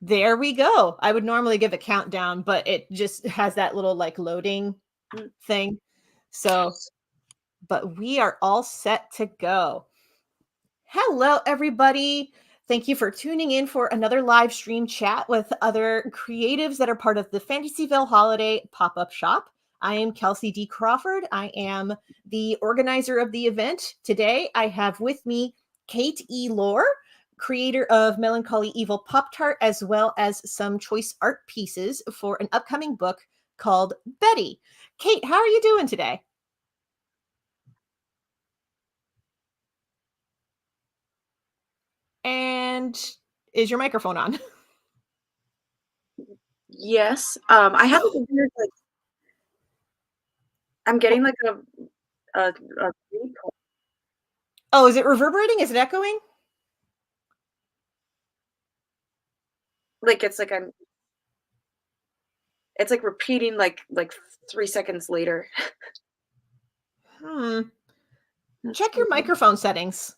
There we go. I would normally give a countdown, but it just has that little like loading thing. So, but we are all set to go. Hello, everybody. Thank you for tuning in for another live stream chat with other creatives that are part of the Fantasyville Holiday Pop-Up Shop. I am Kelsey D. Crawford. I am the organizer of the event. Today, I have with me Kate E. Lore, creator of Melancholy Evil Pop-Tart, as well as some choice art pieces for an upcoming book called Betty. Kate, how are you doing today? And is your microphone on? Yes. I have a weird, like, I'm getting like a Oh, is it reverberating? Is it echoing? like it's like it's like repeating like 3 seconds later. Check your microphone settings.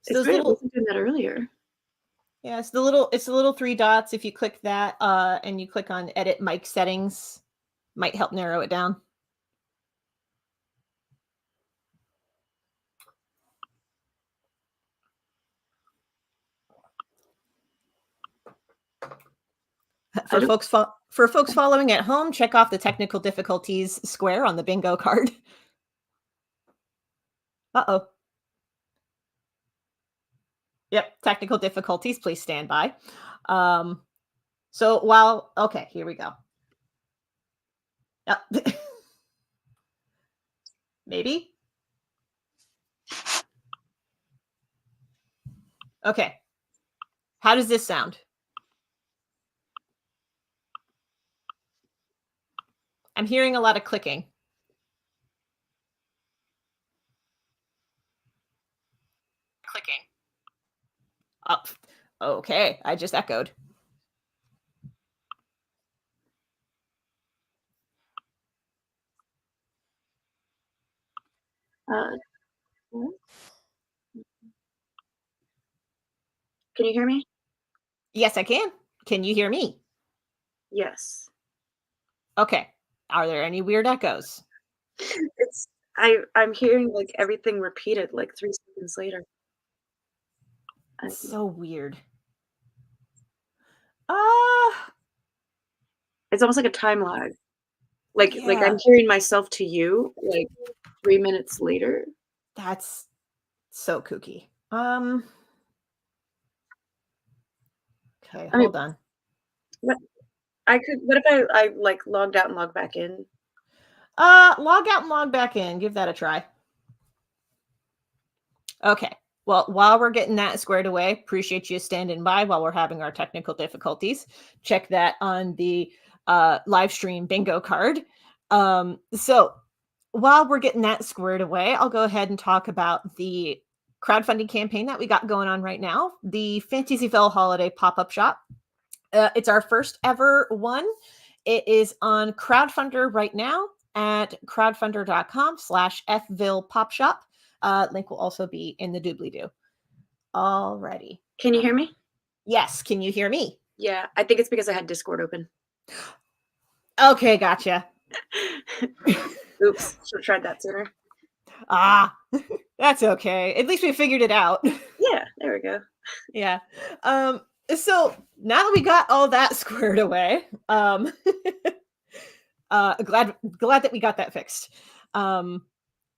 It's weird. I wasn't doing that earlier. Yeah, it's the little three dots. If you click that and you click on edit mic settings, might help narrow it down. For folks following at home, check off the technical difficulties square on the bingo card. Uh-oh. Yep, technical difficulties, please stand by. So while, okay, here we go. Yep. Maybe. Okay. How does this sound? I'm hearing a lot of clicking. Up. Okay, I just echoed. Can you hear me? Yes, I can. Can you hear me? Yes. Okay. Are there any weird echoes? I'm hearing like everything repeated like 3 seconds later. That's so weird. It's almost like a time lag. Like I'm hearing myself to you like 3 minutes later. That's so kooky. Okay, hold on. What if I like logged out and logged back in? Log out and log back in. Give that a try. Okay. Well, while we're getting that squared away, appreciate you standing by while we're having our technical difficulties. Check that on the live stream bingo card. So while we're getting that squared away, I'll go ahead and talk about the crowdfunding campaign that we got going on right now, the Fantasyville Holiday Pop-Up Shop. It's our first ever one. It is on Crowdfunder right now at crowdfunder.com/FvillePopShop. Link will also be in the doobly-doo. Alrighty. Can you hear me? Yes. Can you hear me? Yeah, I think it's because I had Discord open. Okay, gotcha. Oops, should have tried that sooner. That's okay. At least we figured it out. Yeah, there we go. Yeah. So now that we got all that squared away, glad that we got that fixed.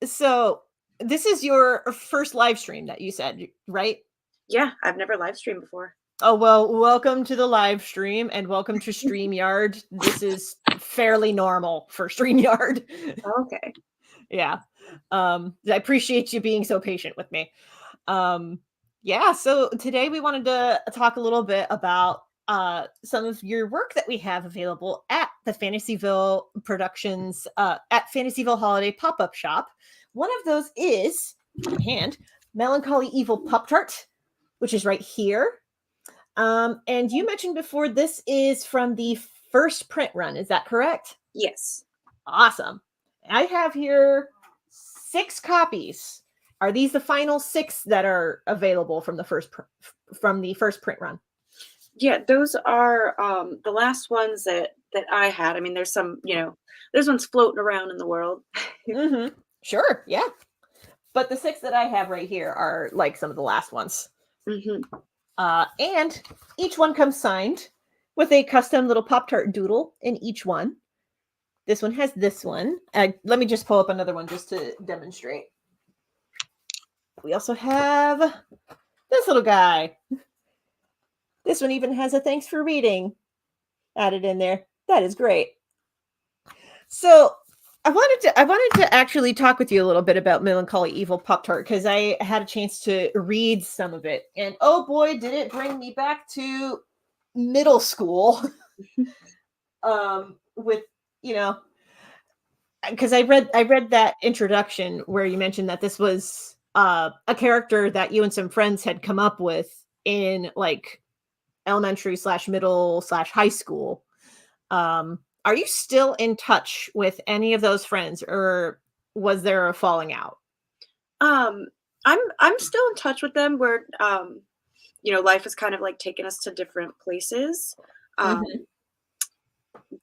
So this is your first live stream that you said, right? Yeah, I've never live streamed before. Oh, well, welcome to the live stream and welcome to Streamyard. This is fairly normal for Streamyard. Okay. Yeah. I appreciate you being so patient with me. Yeah, so today we wanted to talk a little bit about some of your work that we have available at the Fantasyville Productions, at Fantasyville Holiday Pop-Up Shop. One of those is, in hand, Melancholy Evil Pop-Tart, which is right here. And you mentioned before this is from the first print run. Is that correct? Yes. Awesome. I have here 6 copies. Are these the final 6 that are available from the first print run? Yeah, those are the last ones that I had. I mean, there's some, there's ones floating around in the world. Mm-hmm. Sure, yeah. But the 6 that I have right here are like some of the last ones. Mm-hmm. And each one comes signed with a custom little Pop-Tart doodle in each one. This one has this one. Let me just pull up another one just to demonstrate. We also have this little guy. This one even has a thanks for reading added in there. That is great. So I wanted to actually talk with you a little bit about Melancholy Evil Pop-Tart because I had a chance to read some of it. And oh boy, did it bring me back to middle school. With, because I read that introduction where you mentioned that this was a character that you and some friends had come up with in like elementary / middle / high school. Are you still in touch with any of those friends, or was there a falling out? I'm still in touch with them where life has kind of like taken us to different places. Mhm.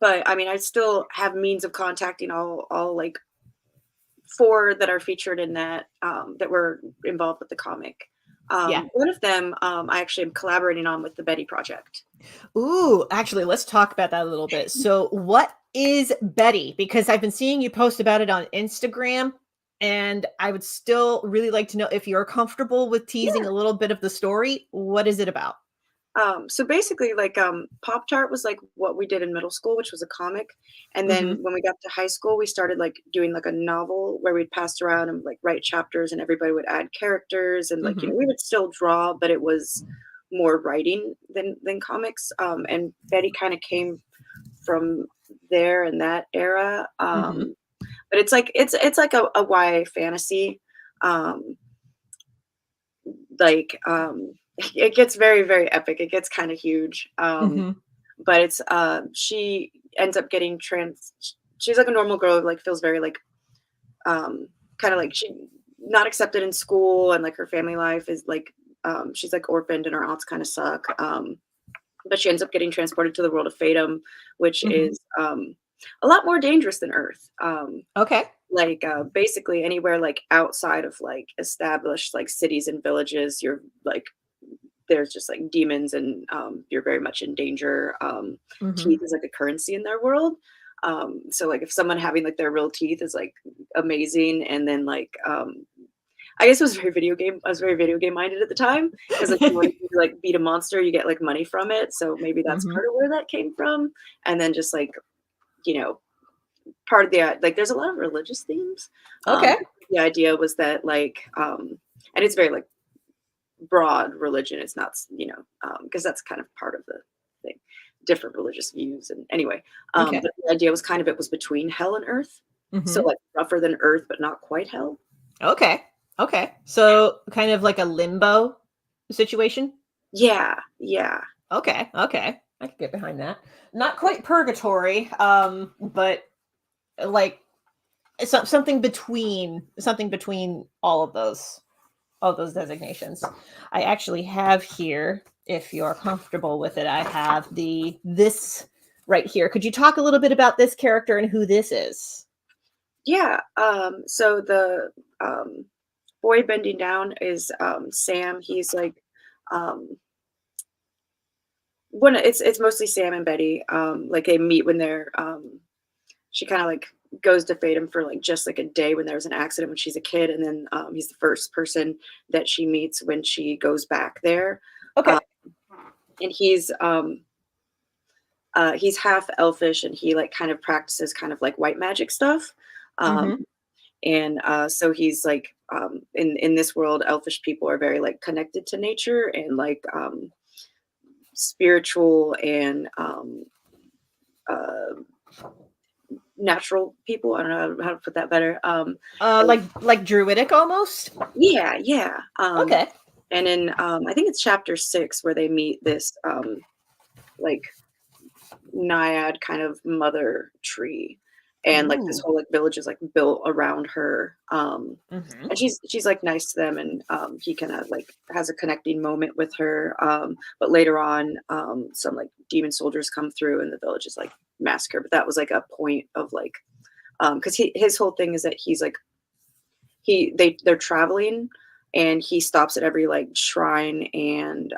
But I mean, I still have means of contacting all like 4 that are featured in that that were involved with the comic. Yeah. One of them I actually am collaborating on with the Betty Project. Ooh, actually, let's talk about that a little bit. So, what is Betty? Because I've been seeing you post about it on Instagram, and I would still really like to know if you're comfortable with teasing Yeah. a little bit of the story. What is it about? So basically, like Pop Tart was like what we did in middle school, which was a comic, and then Mhm. when we got to high school, we started like doing like a novel where we'd pass around and like write chapters, and everybody would add characters, and like Mhm. we would still draw, but it was more writing than comics. And Betty kind of came from there in that era. Mhm. But it's like a YA fantasy. Um, like it gets very very epic. It gets kind of huge. Mhm. But it's she ends up getting she's like a normal girl, like feels very like kind of like she not accepted in school, and like her family life is like she's like orphaned and her aunts kind of suck. But she ends up getting transported to the world of Fatum, which Mhm. is a lot more dangerous than Earth. Okay. Like basically anywhere like outside of like established like cities and villages, you're like there's just like demons, and you're very much in danger. Mhm. Teeth is like a currency in their world. So like if someone having like their real teeth is like amazing, and then like I guess it was very video game. I was very video game minded at the time because like when you like beat a monster, you get like money from it. So maybe that's Mhm. part of where that came from. And then just like you know part of the like there's a lot of religious themes. Okay. The idea was that like and it's very like broad religion. It's not, because that's kind of part of the thing, different religious views. And anyway, Okay. but the idea was kind of it was between hell and earth. So Mhm. like rougher than earth, but not quite hell. Okay. Okay. So kind of like a limbo situation? Yeah, yeah. Okay. Okay. I can get behind that. Not quite purgatory, but like something between all of those designations. I actually have here, if you're comfortable with it, I have this right here. Could you talk a little bit about this character and who this is? Yeah. So the boy bending down is Sam. He's like um it's mostly Sam and Betty. Like they meet when they're she kind of like goes to Fatum for like just like a day when there was an accident when she's a kid, and then he's the first person that she meets when she goes back there. Okay. Um, and he's half elfish, and he like kind of practices kind of like white magic stuff. Um, Mm-hmm. and so he's like in this world, elfish people are very like connected to nature and like spiritual and uh, natural people. I don't know how to put that better. And Like druidic almost. yeah, yeah. Okay. And in I think it's chapter 6 where they meet this like naiad kind of mother tree, and like this Ooh. whole like village is like built around her. Mhm. And she's like nice to them, and he kind of like has a connecting moment with her. But later on, some like demon soldiers come through, and the village is like massacred. But that was like a point of like, because his whole thing is that he's like they're traveling, and he stops at every like shrine and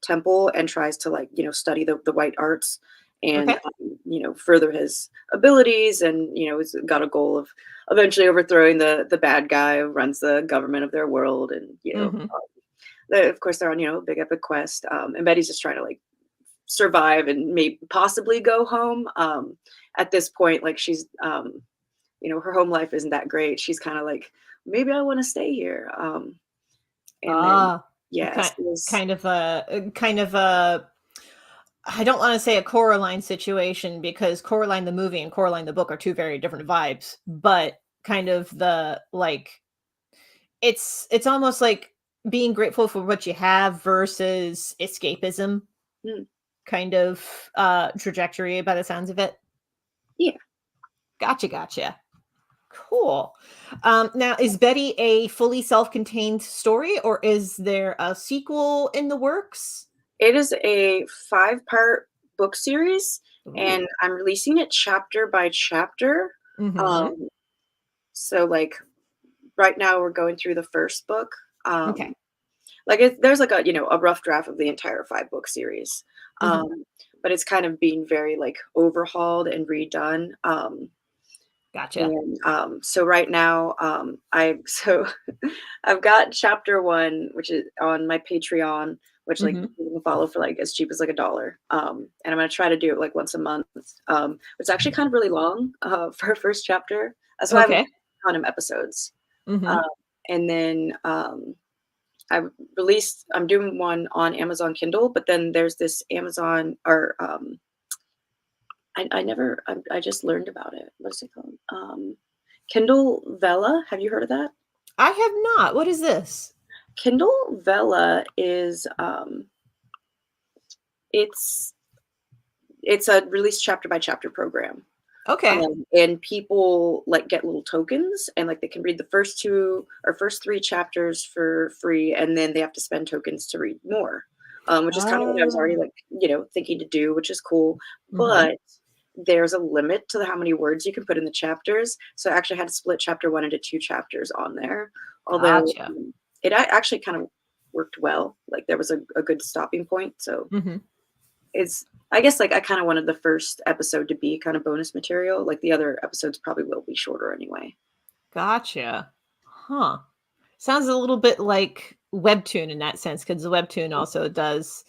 temple and tries to like study the white arts and Okay. further his abilities, and he's got a goal of eventually overthrowing the bad guy who runs the government of their world, and Mhm. of course they're on a big epic quest, and Betty's just trying to like survive and maybe possibly go home. At this point, like she's her home life isn't that great. She's kind of like, maybe I want to stay here. And then, Ah, yes, it was, kind of a I don't want to say a Coraline situation because Coraline the movie and Coraline the book are two very different vibes, but kind of the like it's almost like being grateful for what you have versus escapism mm, kind of trajectory by the sounds of it. yeah, Gotcha. Cool. Now, is Betty a fully self-contained story, or is there a sequel in the works? it is a 5-part book series, Ooh. and I'm releasing it chapter by chapter. Mm-hmm. Um, so like right now we're going through the first book. Okay. Like there's like a rough draft of the entire 5-book series. Mm-hmm. But it's kind of being very like overhauled and redone. Gotcha. And so right now, I've got chapter 1, which is on my Patreon, which like Mm-hmm. you can follow for like as cheap as like $1. And I'm gonna try to do it like once a month. It's actually kind of really long for a first chapter. That's why I haven't Okay. done them episodes. Mm-hmm. Um, and then I'm doing one on Amazon Kindle, but then there's this Amazon or I just learned about it. What's it called? Kindle Vella. Have you heard of that? I have not. What is this? Kindle Vella is it's it's a release chapter by chapter program. Okay. And people like get little tokens, and like they can read the first 2 or first 3 chapters for free, and then they have to spend tokens to read more. Which is kind of what I was already Oh. like, thinking to do, which is cool. Mm-hmm. But there's a limit to how many words you can put in the chapters. So I actually had to split chapter 1 into 2 chapters on there. Although Gotcha. actually kind of worked well. Like there was a good stopping point. So Mm-hmm. it's I guess like I kind of wanted the first episode to be kind of bonus material. Like the other episodes probably will be shorter anyway. Gotcha. Huh. Sounds a little bit like Webtoon in that sense, because the Webtoon also does,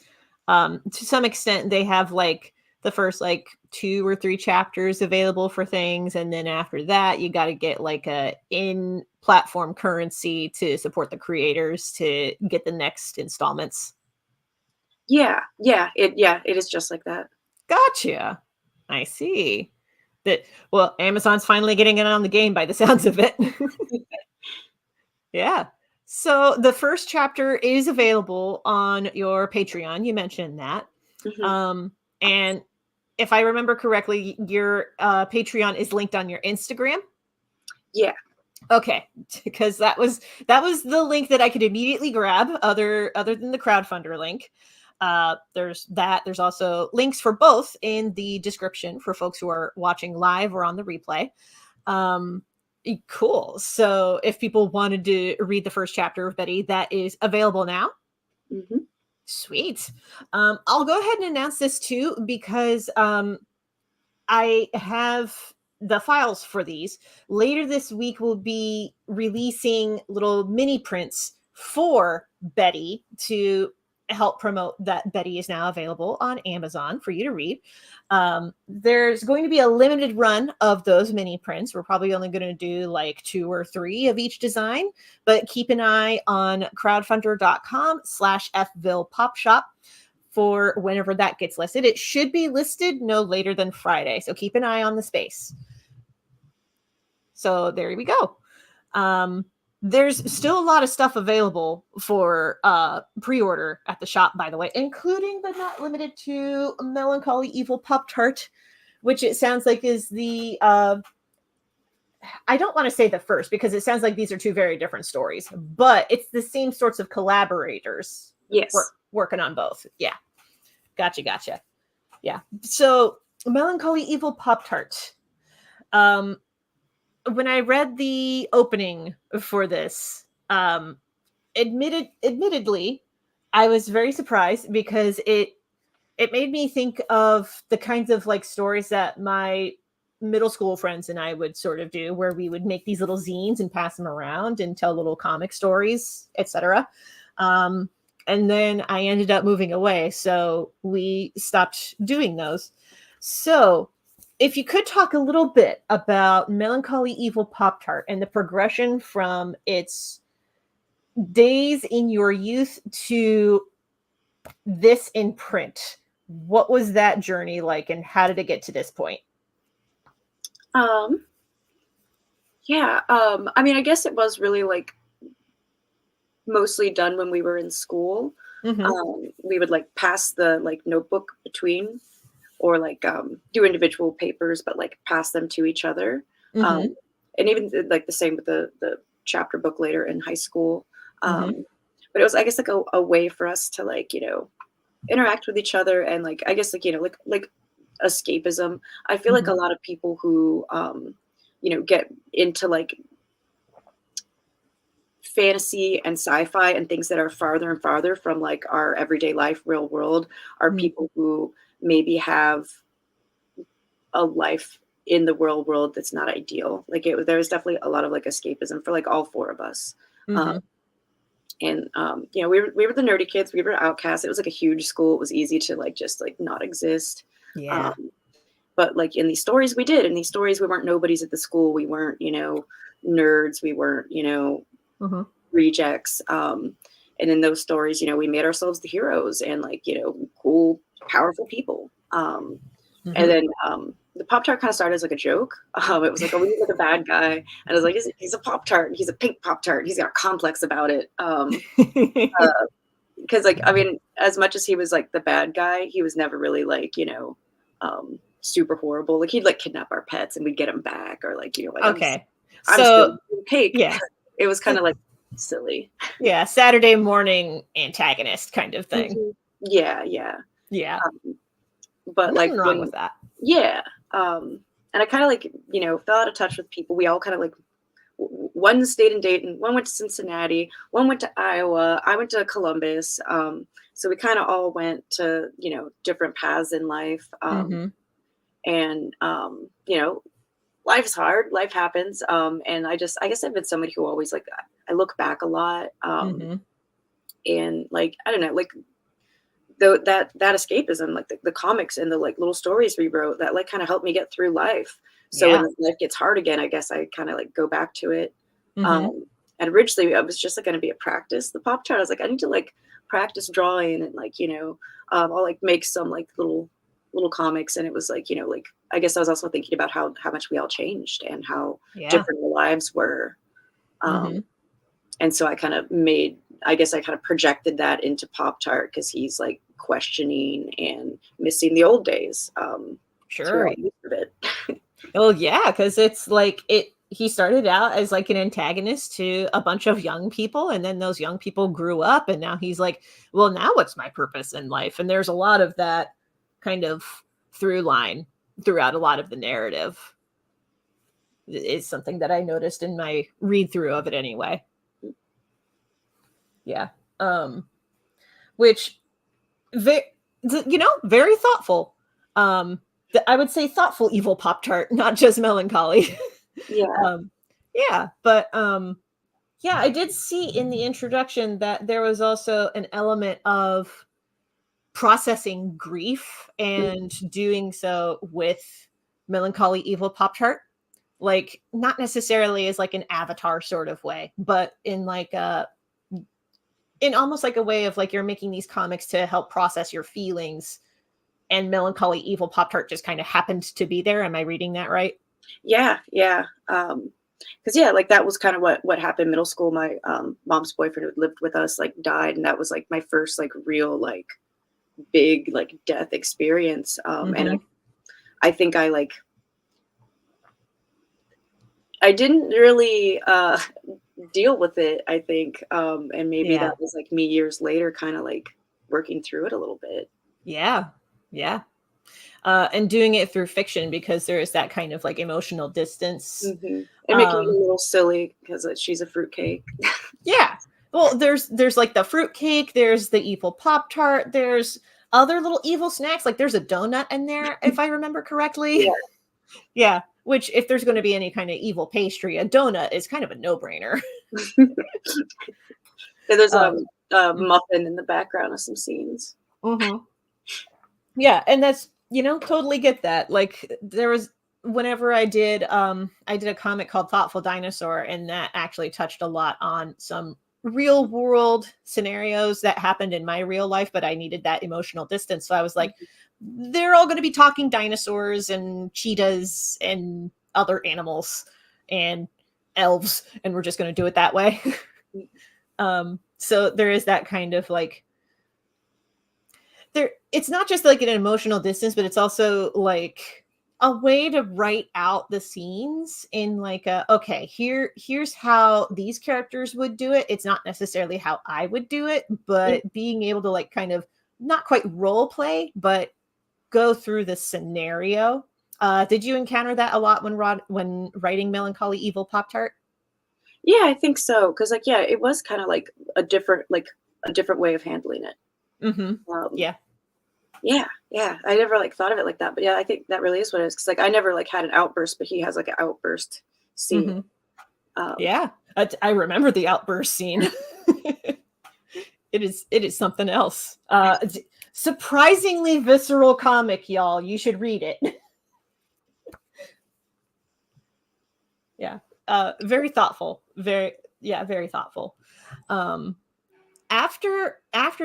to some extent, they have like the first like 2 or 3 chapters available for things, and then after that, you got to get like a in-platform currency to support the creators to get the next installments. It is just like that. Gotcha. I see. That well, Amazon's finally getting in on the game by the sounds of it. Yeah. So the first chapter is available on your Patreon. You mentioned that. Hmm. Um, and if I remember correctly, your Patreon is linked on your Instagram. Yeah. Okay, because that was the link that I could immediately grab. Other than the crowdfunder link, there's that. There's also links for both in the description for folks who are watching live or on the replay. Um, cool. So if people wanted to read the first chapter of Betty, that is available now. Hmm. Sweet. I'll go ahead and announce this too because I have the files for these. Later this week, we'll be releasing little mini prints for Betty to help promote that Betty is now available on Amazon for you to read. There's going to be a limited run of those mini prints. We're probably only going to do like 2 or 3 of each design, but keep an eye on crowdfunder.com/FVille Pop Shop for whenever that gets listed. It should be listed no later than Friday. So keep an eye on the space. So there we go. There's still a lot of stuff available for pre-order at the shop, by the way, including but not limited to Melancholy Evil Pop Tart, which it sounds like is the I don't want to say the first because it sounds like these are two very different stories, but it's the same sorts of collaborators Yes. working on both. Yeah. Gotcha. Yeah. So Melancholy Evil Pop-Tart. When I read the opening for this, admittedly, I was very surprised because it made me think of the kinds of like stories that my middle school friends and I would sort of do, where we would make these little zines and pass them around and tell little comic stories, etc. And then I ended up moving away, so we stopped doing those. So if you could talk a little bit about Melancholy Evil Pop-Tart and the progression from its days in your youth to this in print, what was that journey like and how did it get to this point? Yeah. I mean, I guess it was really like mostly done when we were in school. We would like pass the like notebook between, or like do individual papers, but like pass them to each other. And even like the same with the chapter book later in high school. But it was, I guess, like a way for us to like, you know, interact with each other and like, I guess, like, you know, like escapism. I feel like a lot of people who, you know, get into like fantasy and sci-fi and things that are farther and farther from like our everyday life, real world, are people who maybe have a life in the real world that's not ideal. Like there was definitely a lot of like escapism for like all four of us. And you know, we were the nerdy kids, we were outcasts. It was like a huge school. It was easy to like just like not exist. Yeah. But like in these stories we did. In these stories we weren't nobodies at the school. We weren't, you know, nerds. We weren't, you know, rejects. And in those stories, you know, we made ourselves the heroes and like, you know, cool, powerful people. And then the Pop-Tart kind of started as like a joke. It was like, oh, we need like a bad guy. And I was like, he's a Pop-Tart. He's a pink Pop-Tart. He's got a complex about it. Because like, I mean, as much as he was like the bad guy, he was never really like, you know, super horrible. Like he'd like kidnap our pets and we'd get him back, or like, you know, like, okay. I'm So cake. yeah, it was kind of like silly. Yeah, Saturday morning antagonist kind of thing. Yeah. But Nothing like wrong with that. Yeah. And I kind of like, you know, fell out of touch with people. We all kind of like, one stayed in Dayton, one went to Cincinnati, one went to Iowa, I went to Columbus. So we kind of all went to, you know, different paths in life. And, you know, life's hard, life happens. And I guess I've been somebody who always like, I look back a lot. And like, I don't know, like that escapism, like the comics and the like little stories we wrote, that like kind of helped me get through life. So when life gets hard again, I guess I kind of like go back to it. And originally I was just like going to be a practice. The Pop-Tart, I was like, I need to like practice drawing and like, you know, I'll like make some like little comics. And it was like, you know, like, I guess I was also thinking about how much we all changed and how different our lives were. And so I kind of projected that into Pop-Tart because he's like questioning and missing the old days. Sure. Well, yeah, because it's like he started out as like an antagonist to a bunch of young people, and then those young people grew up, and now he's like, well, now what's my purpose in life? And there's a lot of that kind of through line throughout a lot of the narrative. It's something that I noticed in my read through of it anyway. Yeah. Which very thoughtful. I would say thoughtful evil Pop-Tart, not just melancholy. But I did see in the introduction that there was also an element of processing grief and doing so with Melancholy Evil Pop-Tart. Like, not necessarily as like an avatar sort of way, but in like in almost like a way of like you're making these comics to help process your feelings, and Melancholy Evil Pop-Tart just kind of happened to be there. Am I reading that right? Yeah. Because like that was kind of what happened. Middle school, my mom's boyfriend who lived with us like died, and that was like my first like real like big like death experience. And I think I didn't really deal with it, I think. And maybe that was like me years later kind of like working through it a little bit. Yeah. And doing it through fiction, because there is that kind of like emotional distance. And making it a little silly because she's a fruitcake. Yeah. Well, there's like the fruitcake, there's the evil Pop-Tart, there's other little evil snacks. Like there's a donut in there, if I remember correctly. Yeah. Which, if there's going to be any kind of evil pastry, a donut is kind of a no-brainer. There's a muffin in the background of some scenes. Yeah, and that's, totally get that. Like there was, whenever I did a comic called Thoughtful Dinosaur, and that actually touched a lot on some real world scenarios that happened in my real life, but I needed that emotional distance. So I was like, they're all going to be talking dinosaurs and cheetahs and other animals and elves, and we're just going to do it that way. So there is that kind of like, it's not just like an emotional distance, but it's also like a way to write out the scenes in like okay, here's how these characters would do it. It's not necessarily how I would do it, but being able to like kind of not quite role play, but go through the scenario. Did you encounter that a lot when writing Melancholy Evil Pop-Tart? Yeah, I think so. Because like, yeah, it was kind of like a different way of handling it. Yeah. I never like thought of it like that, but yeah, I think that really is what it is. Because like I never like had an outburst, but he has like an outburst scene. Yeah, I remember the outburst scene. It is something else. Surprisingly visceral comic, y'all. You should read it. Yeah. Very thoughtful. Very thoughtful. After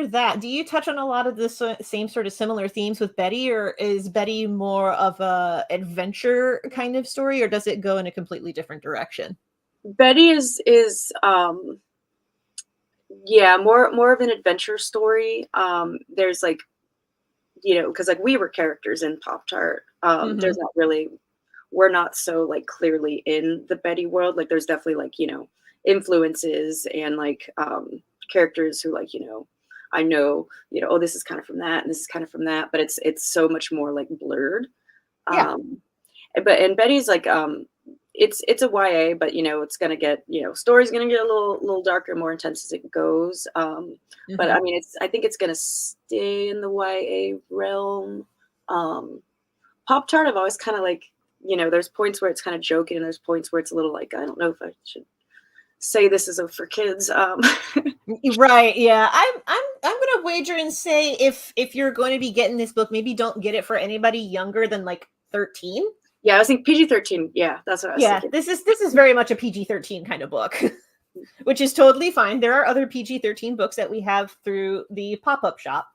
that, do you touch on a lot of the same sort of similar themes with Betty, or is Betty more of a adventure kind of story, or does it go in a completely different direction? Betty is more of an adventure story. There's like, because like we were characters in Pop-Tart. There's not really, we're not so like clearly in the Betty world. Like there's definitely like, influences and like characters who like, I know, oh, this is kind of from that and this is kind of from that, but it's so much more like blurred. And Betty's like it's a YA, but it's gonna get, story's gonna get a little darker, more intense as it goes. But I mean, I think it's gonna stay in the YA realm. Pop-Tart, I've always kind of like, there's points where it's kind of joking, and there's points where it's a little like, I don't know if I should say this is for kids. Right. Yeah. I'm gonna wager and say if you're going to be getting this book, maybe don't get it for anybody younger than like 13. Yeah, I was thinking PG-13. Yeah, that's what I was thinking. This is very much a PG-13 kind of book, which is totally fine. There are other PG-13 books that we have through the pop-up shop.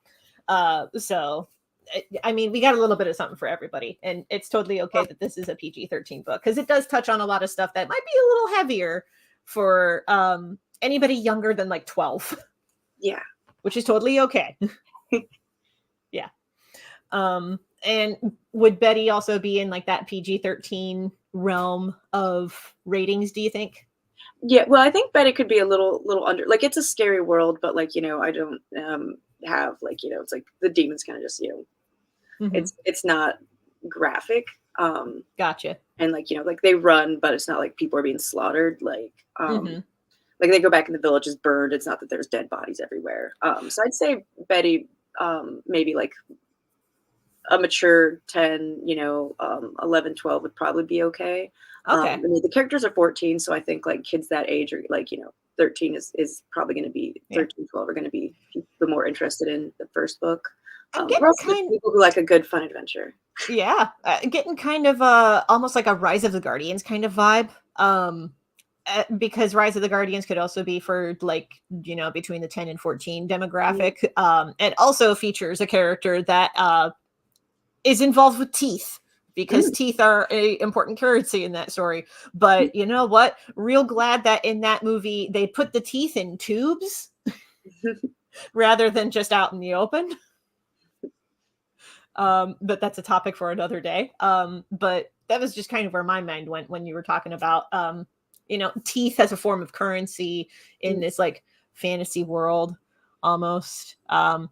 So I mean, we got a little bit of something for everybody, and it's totally okay that this is a PG-13 book, because it does touch on a lot of stuff that might be a little heavier for anybody younger than like 12. Yeah, which is totally okay. Yeah. And would Betty also be in like that PG-13 realm of ratings, do you think? Yeah, well, I think Betty could be a little under, like, it's a scary world, but like, I don't have like, it's like the demons kind of just, it's not graphic. Gotcha. And like, like they run, but it's not like people are being slaughtered. Like, like they go back and the village is burned. It's not that there's dead bodies everywhere. So I'd say Betty, maybe like a mature 10, 11, 12 would probably be okay. Okay. I mean, the characters are 14, so I think like kids that age are like, 13 is probably going to be 13, 12 are going to be the more interested in the first book. People who like a good fun adventure. Yeah, getting kind of almost like a Rise of the Guardians kind of vibe. Because Rise of the Guardians could also be for like, between the 10 and 14 demographic. It also features a character that is involved with teeth, because teeth are a important currency in that story. But you know what? Real glad that in that movie they put the teeth in tubes rather than just out in the open. But that's a topic for another day. But that was just kind of where my mind went when you were talking about, teeth as a form of currency in this like fantasy world almost. Oh,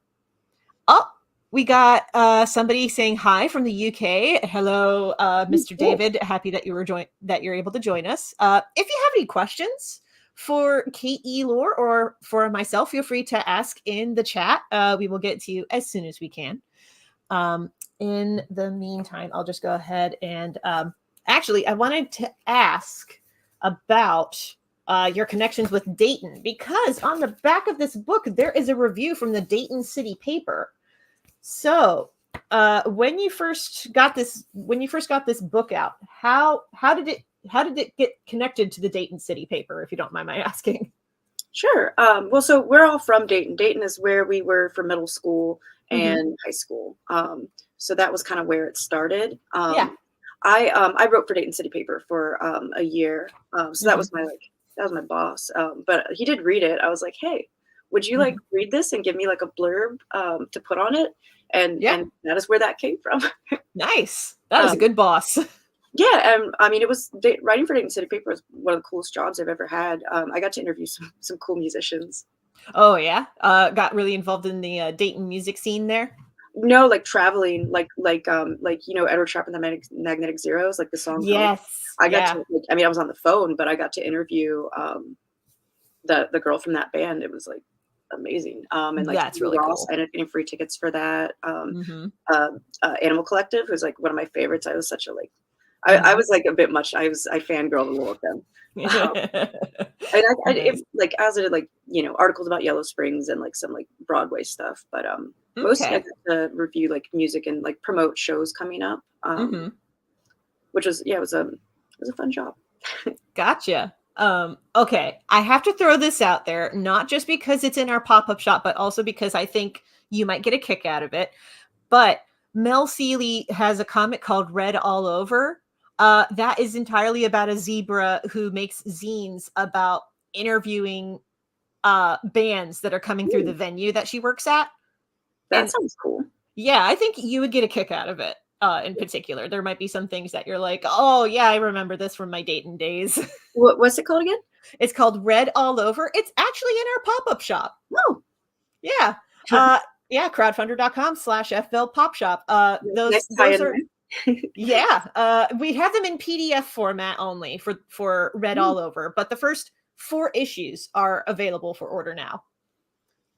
we got somebody saying hi from the UK. Hello, Mr. David. Happy that you're able to join us. If you have any questions for KE Lore or for myself, feel free to ask in the chat. We will get to you as soon as we can. In the meantime, I'll just go ahead and actually, I wanted to ask about your connections with Dayton, because on the back of this book, there is a review from the Dayton City paper. So when you first got this book out, how did it get connected to the Dayton City paper, if you don't mind my asking? Sure. Well, so we're all from Dayton. Dayton is where we were for middle school and high school. So that was kind of where it started. I wrote for Dayton City paper for a year. So that was my boss. But he did read it. I was like, hey, would you like read this and give me like a blurb to put on it? And that is where that came from. Nice. That was a good boss. Yeah, and I mean, writing for Dayton City paper was one of the coolest jobs I've ever had. I got to interview some cool musicians. Oh yeah, got really involved in the Dayton music scene there. No, like traveling, like Edward Sharpe and the Magnetic Zeros, like the song. Yes, I got to. I was on the phone, but I got to interview the girl from that band. It was like amazing. And like that's really cool. I ended up getting free tickets for that. Animal Collective was like one of my favorites. I was such a I was like a bit much. I fangirled a little with them. And as I did like articles about Yellow Springs and like some like Broadway stuff, but mostly I got to review like music and like promote shows coming up, which was it was a fun job. Gotcha. Okay, I have to throw this out there, not just because it's in our pop-up shop, but also because I think you might get a kick out of it. But Mel Seeley has a comic called Red All Over. That is entirely about a zebra who makes zines about interviewing bands that are coming through the venue that she works at. That sounds cool. Yeah, I think you would get a kick out of it. In particular, there might be some things that you're like, oh yeah, I remember this from my Dayton days. What's it called again? It's called Red All Over. It's actually in our pop-up shop. Oh, yeah. Crowdfunder.com/FBell Pop Shop. Those are we have them in PDF format only for Red All Over, but the first 4 issues are available for order now.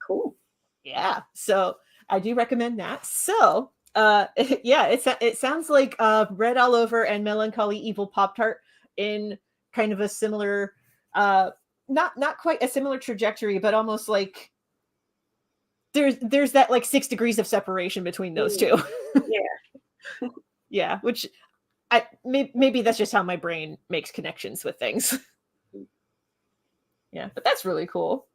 Cool. Yeah, so I do recommend that. So it sounds like Red All Over and Melancholy Evil Pop-Tart in kind of a similar not quite a similar trajectory, but almost like there's that like 6 degrees of separation between those two. Yeah. Yeah, which maybe that's just how my brain makes connections with things. Yeah, but that's really cool.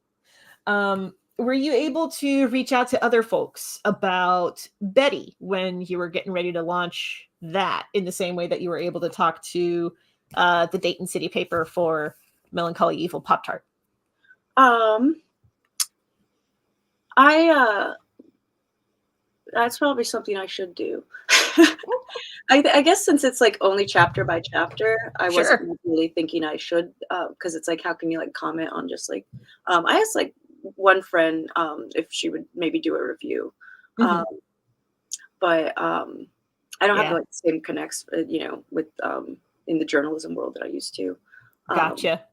Were you able to reach out to other folks about Betty when you were getting ready to launch that in the same way that you were able to talk to the Dayton City paper for Melancholy Evil Pop-Tart? That's probably something I should do. I guess since it's like only chapter by chapter, I wasn't really thinking I should, because it's like, how can you like comment on just like, I asked like one friend if she would maybe do a review, but I don't have like the same connects, with in the journalism world that I used to. Gotcha.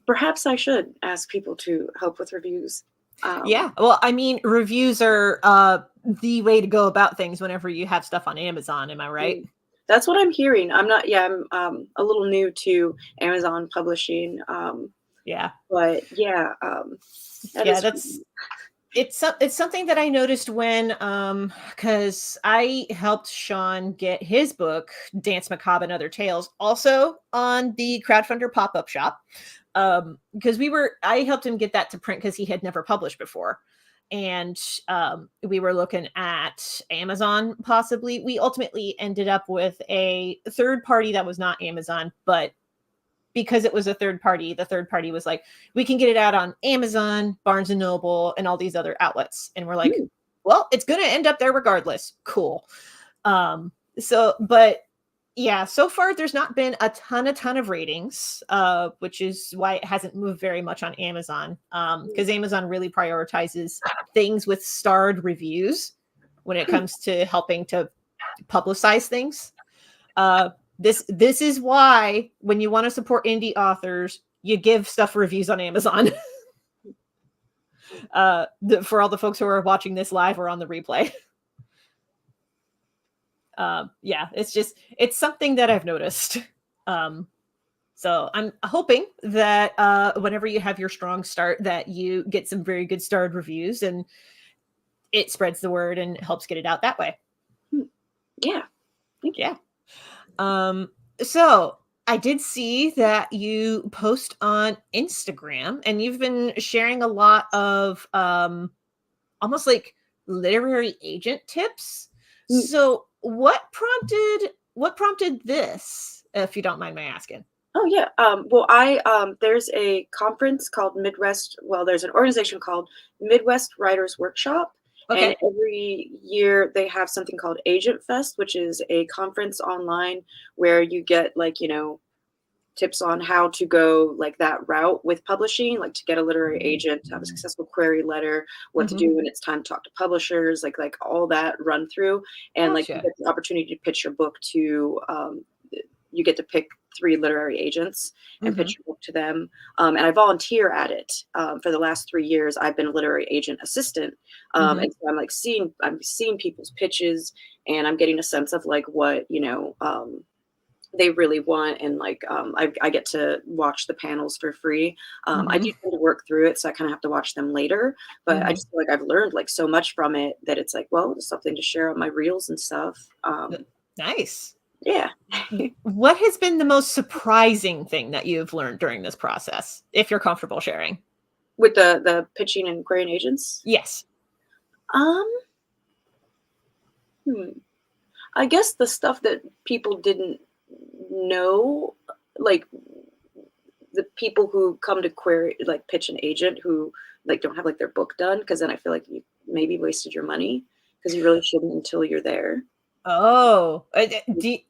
Perhaps I should ask people to help with reviews. Well, I mean, reviews are the way to go about things whenever you have stuff on Amazon. Am I right? That's what I'm hearing. I'm not. Yeah, I'm a little new to Amazon publishing. But it's something that I noticed when because I helped Sean get his book Dance Macabre and Other Tales also on the Crowdfunder pop-up shop, because I helped him get that to print because he had never published before, and we were looking at Amazon possibly. We ultimately ended up with a third party that was not Amazon, but because it was a third party, the third party was like, we can get it out on Amazon, Barnes and Noble, and all these other outlets. And we're like, well, it's going to end up there regardless. Cool. But yeah, so far there's not been a ton of ratings, which is why it hasn't moved very much on Amazon. Because Amazon really prioritizes things with starred reviews when it comes to helping to publicize things. This is why when you want to support indie authors, you give stuff reviews on Amazon. For all the folks who are watching this live or on the replay. Yeah, it's something that I've noticed. So I'm hoping that whenever you have your strong start, that you get some very good starred reviews and it spreads the word and helps get it out that way. Yeah. Thank you. Yeah. So I did see that you post on Instagram and you've been sharing a lot of almost like literary agent tips. So what prompted this, if you don't mind my asking? Oh yeah. There's a conference called Midwest. Well, there's an organization called Midwest Writers Workshop. Okay. And every year they have something called Agent Fest, which is a conference online where you get tips on how to go like that route with publishing, like to get a literary agent, to have a successful query letter, what to do when it's time to talk to publishers, like all that run through. And like you get the opportunity to pitch your book to you get to pick 3 literary agents and pitch your book to them. And I volunteer at it. For the last 3 years, I've been a literary agent assistant. And so I'm seeing people's pitches and I'm getting a sense of like what, they really want. And I get to watch the panels for free. I do tend to work through it, so I kind of have to watch them later. But I just feel like I've learned like so much from it that it's like, well, it's something to share on my reels and stuff. Nice. Yeah. What has been the most surprising thing that you've learned during this process, if you're comfortable sharing? With the pitching and querying agents? Yes. I guess the stuff that people didn't know, like the people who come to query, like pitch an agent who like don't have like their book done, because then I feel like you maybe wasted your money because you really shouldn't until you're there. Oh,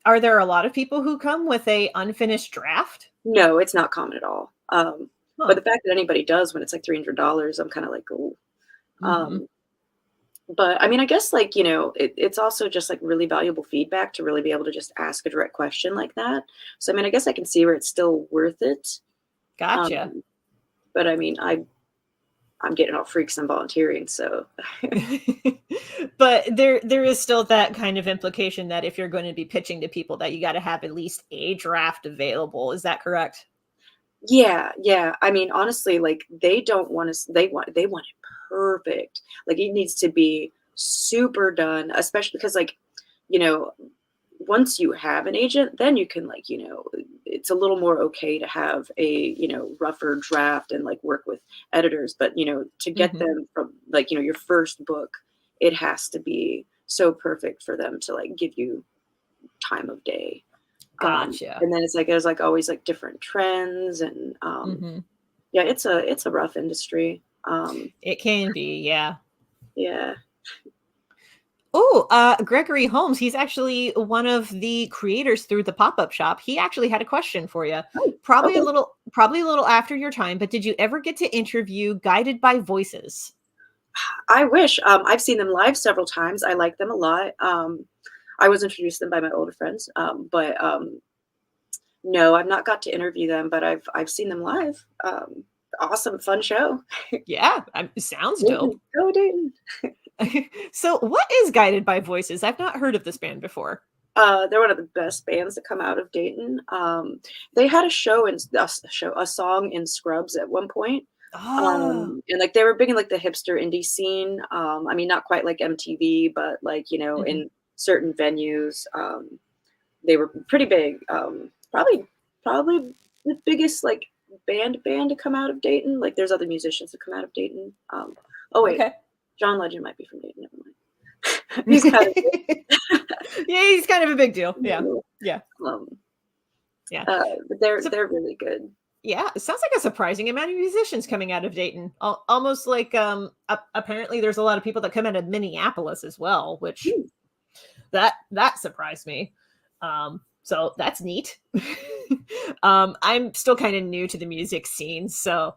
are there a lot of people who come with a unfinished draft? No, it's not common at all. But the fact that anybody does when it's like $300, I'm kind of like, oh. But I mean, I guess like, it's also just like really valuable feedback to really be able to just ask a direct question like that. So, I mean, I guess I can see where it's still worth it. Gotcha. But I mean, I'm getting all freaks and volunteering, so. But there is still that kind of implication that if you're going to be pitching to people that you got to have at least a draft available. Is that correct? Yeah. I mean, honestly, like they want it perfect. Like it needs to be super done, especially because like, once you have an agent, then you can like, it's a little more okay to have a, rougher draft and like work with editors. But, to get them from like, your first book, it has to be so perfect for them to like give you time of day. Gotcha. And then it's like, there's like always like different trends and yeah, it's a rough industry. It can be. Yeah. Yeah. Oh, Gregory Holmes. He's actually one of the creators through the pop-up shop. He actually had a question for you. Probably a little after your time, but did you ever get to interview Guided by Voices? I wish. I've seen them live several times. I like them a lot. I was introduced to them by my older friends, but no, I've not got to interview them, but I've seen them live. Awesome, fun show. Yeah, sounds dope. Go Dayton. So what is Guided by Voices? I've not heard of this band before. They're one of the best bands that come out of Dayton. They had a song in Scrubs at one point. And like they were big in like the hipster indie scene. I mean, not quite like MTV, but like, in certain venues, they were pretty big. Probably the biggest like band to come out of Dayton. Like there's other musicians that come out of Dayton. Okay. John Legend might be from Dayton. Never mind. He's kind of yeah, he's kind of a big deal. Yeah. But they're really good. Yeah, it sounds like a surprising amount of musicians coming out of Dayton. Almost like apparently there's a lot of people that come out of Minneapolis as well, which that surprised me. So that's neat. I'm still kind of new to the music scene, so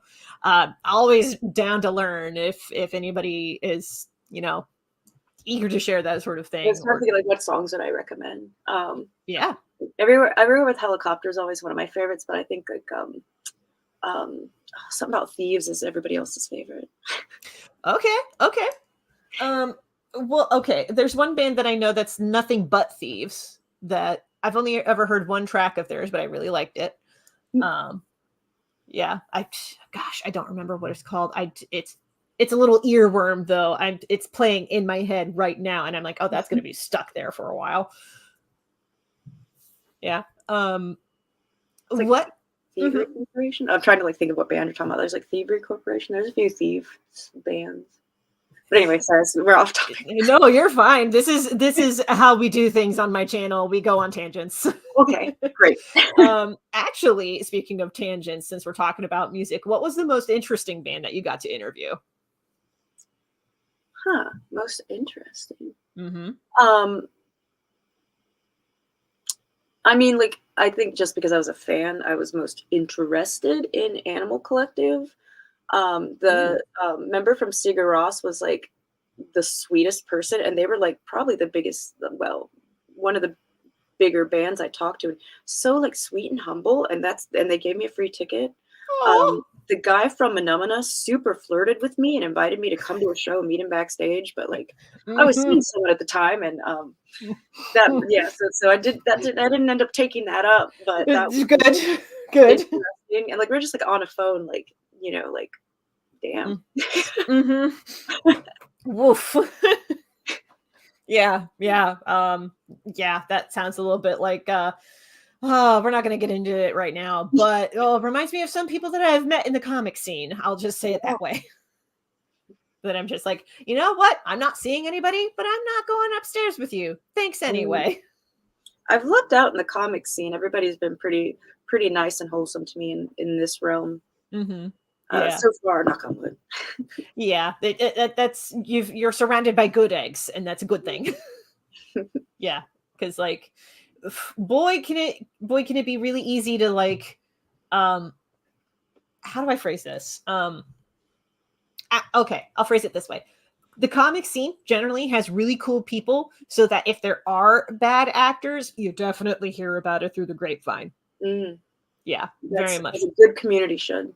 always down to learn if anybody is, eager to share that sort of thing. It's hard to get like what songs would I recommend. Yeah. Everywhere with Helicopter is always one of my favorites, but I think like something about Thieves is everybody else's favorite. Okay. Well, okay. There's one band that I know that's nothing but Thieves that I've only ever heard one track of theirs, but I really liked it. Yeah. I don't remember what it's called. It's a little earworm though. It's playing in my head right now, and I'm like, oh, that's going to be stuck there for a while. Yeah. Like what? Thievery Corporation? I'm trying to like think of what band you're talking about. There's like Thievery Corporation. There's a few Thieves bands. But anyway, sorry, we're off topic. No, you're fine. This is how we do things on my channel. We go on tangents. Okay, great. Actually, speaking of tangents, since we're talking about music, what was the most interesting band that you got to interview? Most interesting. I mean, like, I think just because I was a fan, I was most interested in Animal Collective. The member from Sigur Rós was like the sweetest person, and they were like probably the biggest, one of the bigger bands I talked to. So like sweet and humble, and they gave me a free ticket. The guy from Manumana super flirted with me and invited me to come to a show, meet him backstage, but like I was seeing someone at the time, and so I didn't end up taking that up, but that was good. Interesting. And like we're just like on a phone, like like damn. Woof. Yeah. That sounds a little bit like we're not going to get into it right now, but it reminds me of some people that I've met in the comic scene. I'll just say it that way. But I'm just like, you know what? I'm not seeing anybody, but I'm not going upstairs with you. Thanks anyway. I've looked out in the comic scene. Everybody's been pretty nice and wholesome to me in this realm. So far, knock on wood. Yeah, that's you're surrounded by good eggs, and that's a good thing. Yeah, because like, boy, can it be really easy to like, how do I phrase this? Okay, I'll phrase it this way. The comic scene generally has really cool people, so that if there are bad actors, you definitely hear about it through the grapevine. Yeah, very much. A good community should.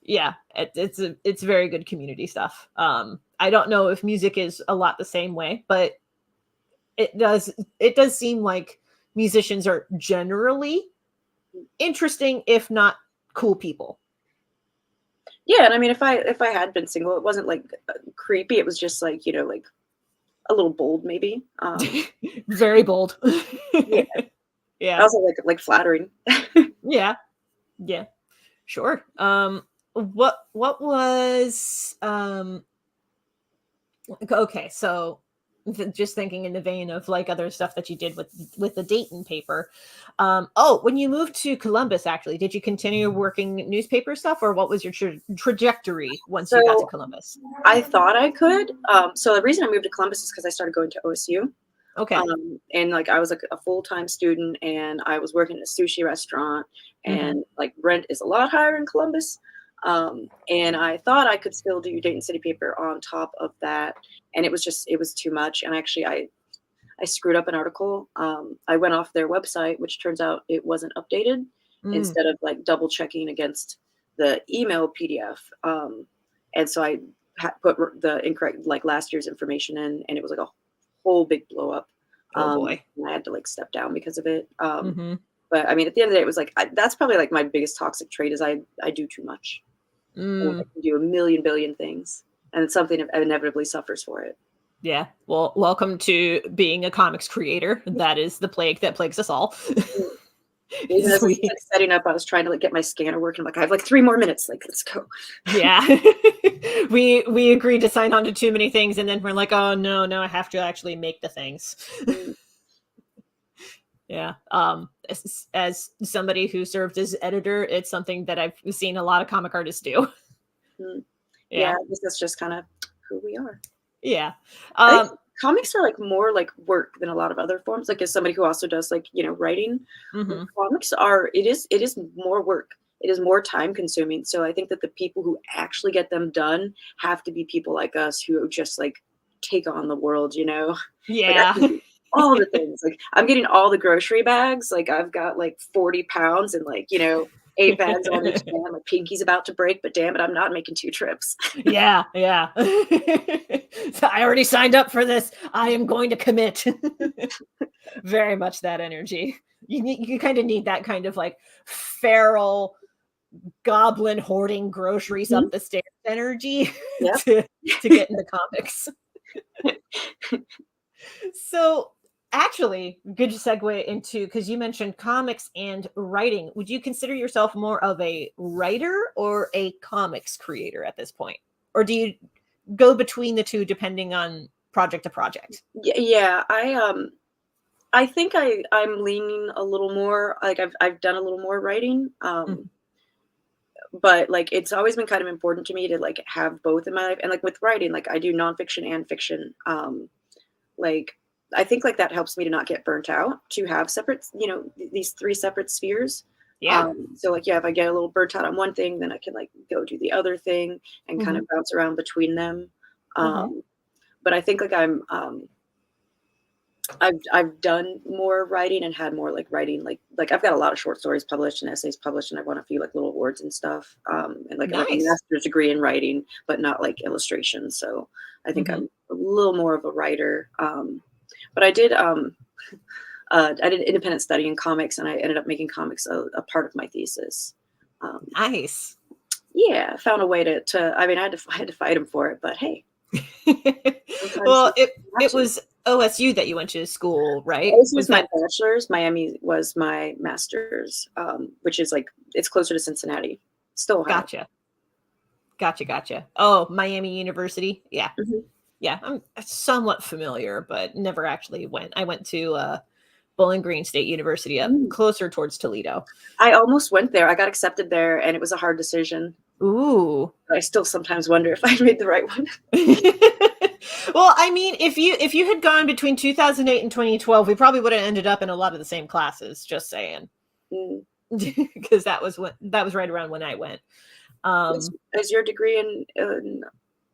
Yeah, it's very good community stuff. I don't know if music is a lot the same way, but it does seem like musicians are generally interesting, if not cool people. Yeah, and I mean, if I had been single, it wasn't like creepy. It was just like like a little bold, maybe. Very bold. Yeah. Also like flattering. Yeah. Sure. What was okay, so just thinking in the vein of like other stuff that you did with the Dayton paper. When you moved to Columbus, actually, did you continue working newspaper stuff, or what was your trajectory once you got to Columbus? I thought I could. So the reason I moved to Columbus is because I started going to OSU. Okay. And like I was like a full-time student, and I was working at a sushi restaurant, and like rent is a lot higher in Columbus. And I thought I could still do Dayton City paper on top of that, and it was too much. And actually I screwed up an article. I went off their website, which turns out it wasn't updated, instead of like double checking against the email PDF. And so I put the incorrect like last year's information in, and it was like a whole big blow up. Oh boy. And I had to like step down because of it. But I mean, at the end of the day, it was like, that's probably like my biggest toxic trait is I do too much. I can do a million billion things, and something inevitably suffers for it. Yeah. Well, welcome to being a comics creator. That is the plague that plagues us all. Even as I was like setting up, I was trying to like get my scanner working. Like I have like 3 more minutes. Like let's go. Yeah. we agreed to sign on to too many things, and then we're like, oh no, I have to actually make the things. Yeah. As somebody who served as editor, it's something that I've seen a lot of comic artists do. Mm. Yeah, Yeah. I guess that's just kind of who we are. Yeah. I think comics are like more like work than a lot of other forms. Like as somebody who also does like, writing, Mhm. comics are it is more work. It is more time consuming. So I think that the people who actually get them done have to be people like us who just like take on the world, Like I Yeah. can do all the things. Like I'm getting all the grocery bags. Like I've got like 40 pounds and like, 8 bags on each hand. My pinky's about to break, but damn it, I'm not making 2 trips. Yeah, yeah. So I already signed up for this. I am going to commit. Very much that energy. You kind of need that kind of like feral goblin hoarding groceries Mhm. up the stairs energy Yep. to get into comics. So actually, good segue into because you mentioned comics and writing. Would you consider yourself more of a writer or a comics creator at this point? Or do you go between the two depending on project to project? Yeah, I think I'm leaning a little more like I've done a little more writing. Mhm. But like it's always been kind of important to me to like have both in my life. And like with writing, like I do nonfiction and fiction. Like I think like that helps me to not get burnt out, to have separate, these 3 separate spheres. Yeah. So like yeah, if I get a little burnt out on one thing, then I can like go do the other thing and kind Hmm. of bounce around between them. Hmm. Um, but I think like I've done more writing and had more like writing like I've got a lot of short stories published and essays published and I've won a few like little awards and stuff. And like I have a Nice. master's degree in writing, but not like illustration. So I think Hmm. I'm a little more of a writer. But I did independent study in comics and I ended up making comics a part of my thesis. Um, Nice. yeah, I found a way to I mean I had to fight him for it, but hey, sometimes Well, you have it to. was OSU that you went to school, right? This Was was my that bachelor's. Miami was my master's, which is like it's closer to Cincinnati. Still Ohio. gotcha? Gotcha, gotcha. Oh, Miami University. Yeah. Mhm. Yeah. I'm somewhat familiar, but never actually went. I went to Bowling Green State University up Mm. closer towards Toledo. I almost went there. I got accepted there, and it was a hard decision. Ooh. I still sometimes wonder if I made the right one. Well, I mean, if you had gone between 2008 and 2012, we probably would have ended up in a lot of the same classes, just saying. Mm. Because that was right around when I went. Is your degree in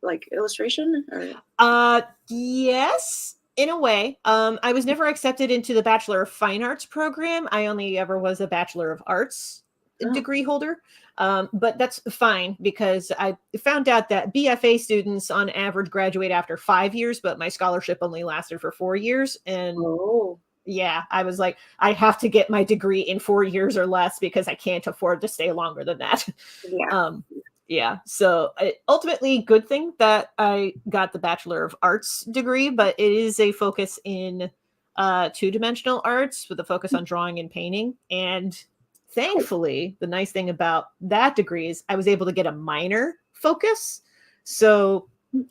like illustration or? Yes, in a way. I was never accepted into the Bachelor of Fine Arts program. I only ever was a Bachelor of Arts Oh, degree holder. But that's fine because I found out that BFA students on average graduate after 5 years, but my scholarship only lasted for 4 years. And oh, yeah, I was like, I have to get my degree in 4 years or less because I can't afford to stay longer than that. yeah. Um, yeah, so ultimately, good thing that I got the Bachelor of Arts degree, but it is a focus in two-dimensional arts with a focus on drawing and painting. And thankfully, the nice thing about that degree is I was able to get a minor focus. So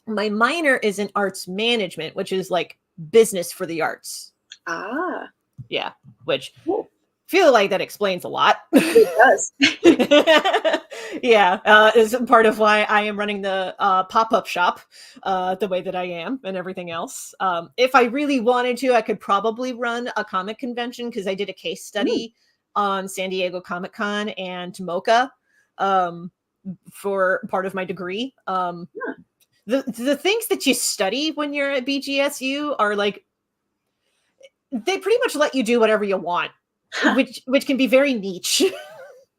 my minor is in arts management, which is like business for the arts. Ah, Yeah, which cool. feel like that explains a lot. It does. Yeah, is part of why I am running the pop-up shop the way that I am and everything else. If I really wanted to, I could probably run a comic convention because I did a case study on San Diego Comic Con and MoCA for part of my degree. Huh. The things that you study when you're at BGSU are like they pretty much let you do whatever you want, which can be very niche.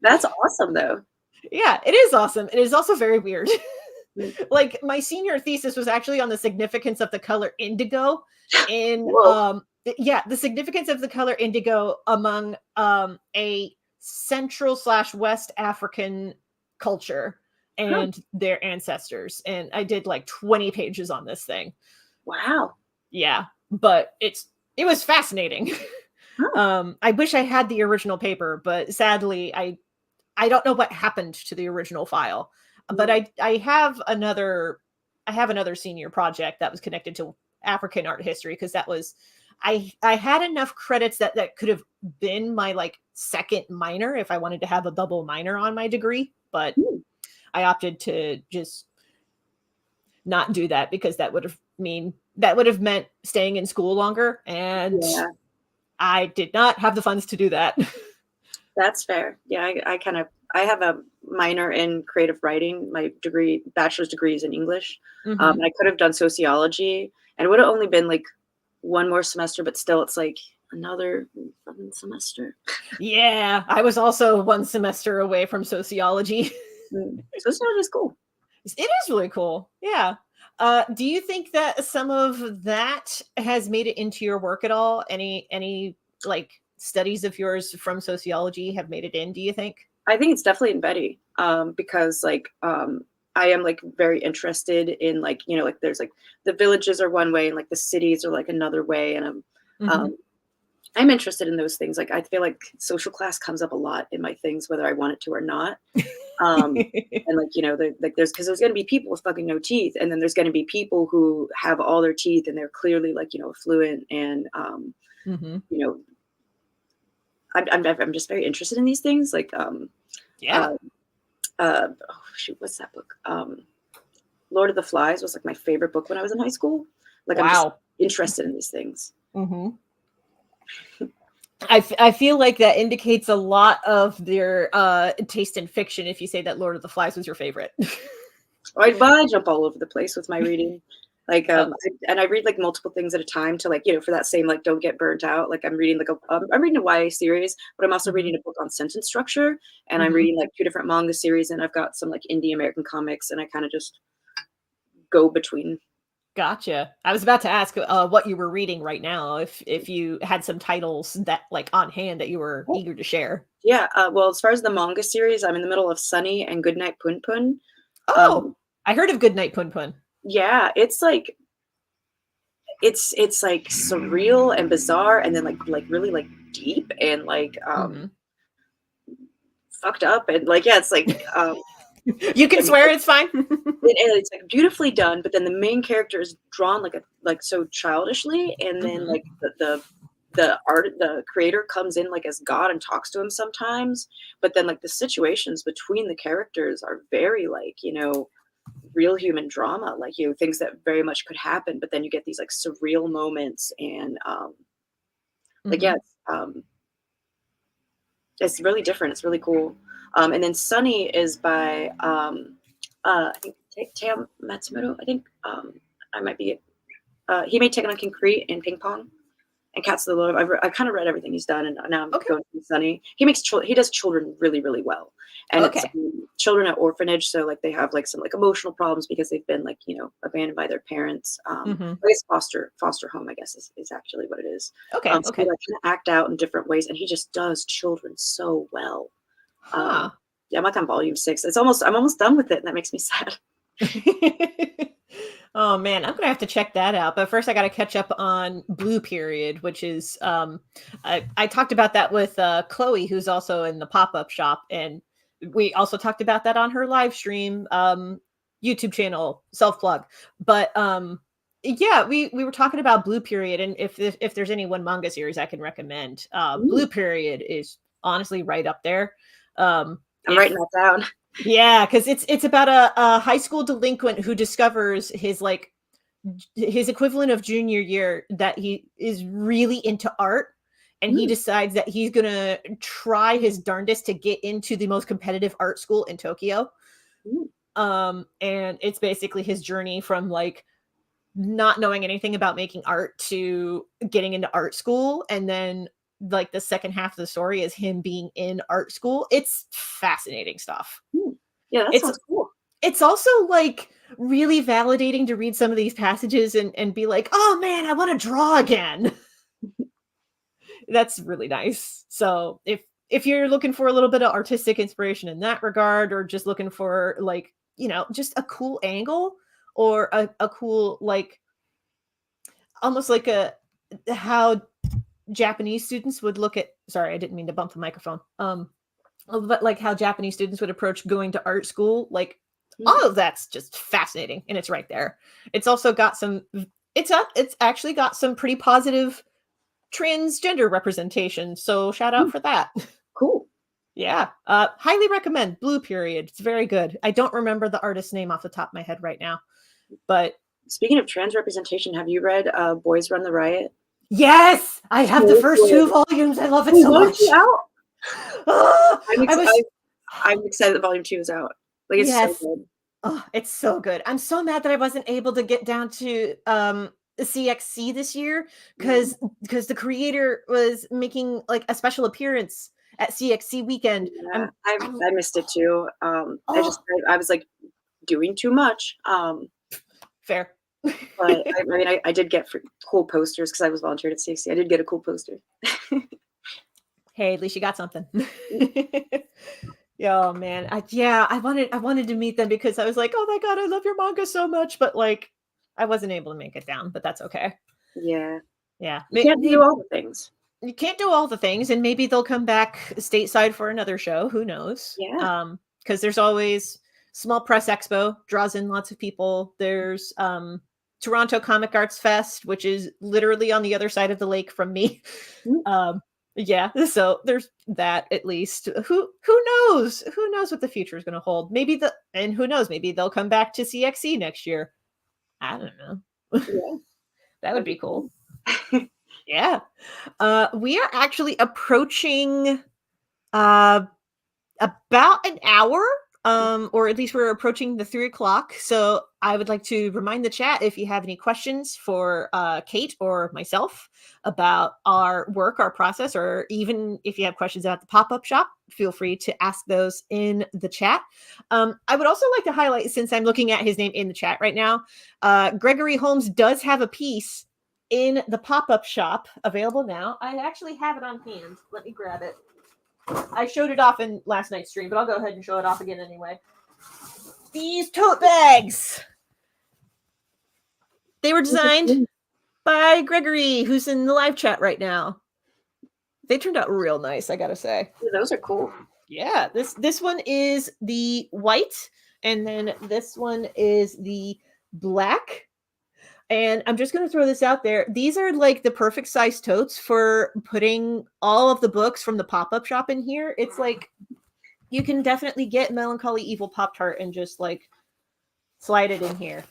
That's awesome though. Yeah, it is awesome. It is also very weird. Mm. Like my senior thesis was actually on the significance of the color indigo in Whoa. yeah, the significance of the color indigo among a central slash West African culture Huh. and their ancestors. And I did like 20 pages on this thing. Wow. Yeah, but it was fascinating. Huh. I wish I had the original paper, but sadly I don't know what happened to the original file, but Mm. I have another senior project that was connected to African art history because that was I had enough credits that could have been my like second minor if I wanted to have a double minor on my degree, but I opted to just not do that because that would have meant staying in school longer, and I did not have the funds to do that. That's fair. Yeah, I have a minor in creative writing. My bachelor's degree is in English. Mm-hmm. And I could have done sociology, and it would have only been like one more semester, but still it's like another semester. Yeah, I was also one semester away from sociology. Sociology is cool. It is really cool. Yeah. Do you think that some of that has made it into your work at all? Any like studies of yours from sociology have made it in, do you think? I think it's definitely in Betty, because like I am like very interested in like, you know, like there's like the villages are one way and like the cities are like another way, and I'm interested in those things. Like I feel like social class comes up a lot in my things, whether I want it to or not. And like, you know, there's going to be people with fucking no teeth, and then there's going to be people who have all their teeth and they're clearly like, you know, affluent, and you know, I'm just very interested in these things. Like oh shoot, what's that book? Lord of the Flies was like my favorite book when I was in high school. Like I'm just interested in these things. I feel like that indicates a lot of their taste in fiction if you say that Lord of the Flies was your favorite. I jump all over the place with my reading. Like, and I read like multiple things at a time to like, you know, for that same, like, don't get burnt out. Like I'm reading like I'm reading a YA series, but I'm also reading a book on sentence structure, and I'm reading like 2 different manga series, and I've got some like indie American comics, and I kind of just go between. Gotcha. I was about to ask what you were reading right now, if you had some titles that like on hand that you were eager to share. Yeah. Well, as far as the manga series, I'm in the middle of Sunny and Goodnight Pun Pun. I heard of Goodnight Pun Pun. Yeah, it's like it's like surreal and bizarre, and then like really like deep and like fucked up, and like it's like you can swear, it's fine. It's like beautifully done, but then the main character is drawn like so childishly, and then like the creator comes in like as God and talks to him sometimes, but then like the situations between the characters are very like, you know, real human drama, like, you know, things that very much could happen, but then you get these like surreal moments, and like it's really different. It's really cool. And then Sunny is by I think Tam Matsumoto. I think I might be he made Taken on Concrete and Ping Pong and Cats of the Love. I kind of read everything he's done, and now I'm going to Sunny. He does children really, really well, and it's children at orphanage, so like they have like some like emotional problems because they've been like, you know, abandoned by their parents. I guess foster home, I guess is actually what it is. So they like kind of act out in different ways, and he just does children so well. Yeah, I'm like on volume 6. I'm almost done with it, and that makes me sad. Oh man, I'm gonna have to check that out. But first, I got to catch up on Blue Period, which is I talked about that with Chloe, who's also in the pop-up shop, and we also talked about that on her live stream YouTube channel, self-plug. But yeah, we were talking about Blue Period, and if there's any one manga series I can recommend, Blue Period is honestly right up there. I'm writing that down. Yeah, because it's about a high school delinquent who discovers his equivalent of junior year that he is really into art, and he decides that he's gonna try his darndest to get into the most competitive art school in Tokyo. And it's basically his journey from like not knowing anything about making art to getting into art school, and then like the second half of the story is him being in art school. It's fascinating stuff. Yeah, that sounds cool. It's also like really validating to read some of these passages and be like, oh man, I want to draw again. That's really nice. So if you're looking for a little bit of artistic inspiration in that regard, or just looking for like, you know, just a cool angle, or a cool, like almost like how Japanese students would look at, sorry, I didn't mean to bump the microphone. But like how Japanese students would approach going to art school, like all of that's just fascinating, and it's right there. It's also got it's actually got some pretty positive transgender representation. So shout out for that. Cool. Yeah. Highly recommend Blue Period. It's very good. I don't remember the artist's name off the top of my head right now. But speaking of trans representation, have you read Boys Run the Riot? Yes, I have the first 2 volumes. I love it so much. Oh, I'm excited that volume 2 is out. Like, it's so good. Oh, it's so good. I'm so mad that I wasn't able to get down to the CXC this year because the creator was making like a special appearance at CXC weekend. Yeah, I missed it too. I was like doing too much. Fair. But I did get cool posters because I was volunteered at CXC. I did get a cool poster. Hey, at least you got something. Oh man, I wanted to meet them because I was like, oh my god, I love your manga so much, but like I wasn't able to make it down, but that's okay. Yeah. You can't do all the things. You can't do all the things, and maybe they'll come back stateside for another show. Who knows? Yeah. Because there's always Small Press Expo, draws in lots of people. There's Toronto Comic Arts Fest, which is literally on the other side of the lake from me. Yeah, so there's that at least. Who knows? Who knows what the future is going to hold? And who knows? Maybe they'll come back to CXC next year. I don't know. Yeah. That would be cool. Yeah. We are actually approaching about an hour. Or at least we're approaching the 3 o'clock. So I would like to remind the chat if you have any questions for Kate or myself about our work, our process, or even if you have questions about the pop-up shop, feel free to ask those in the chat. I would also like to highlight, since I'm looking at his name in the chat right now, Gregory Holmes does have a piece in the pop-up shop available now. I actually have it on hand. Let me grab it. I showed it off in last night's stream, but I'll go ahead and show it off again anyway. These tote bags. They were designed by Gregory, who's in the live chat right now. They turned out real nice, I gotta say. Yeah, those are cool. Yeah, this one is the white, and then this one is the black. And I'm just going to throw this out there. These are like the perfect size totes for putting all of the books from the pop-up shop in here. It's like you can definitely get Melancholy Evil Pop-Tart and just like slide it in here.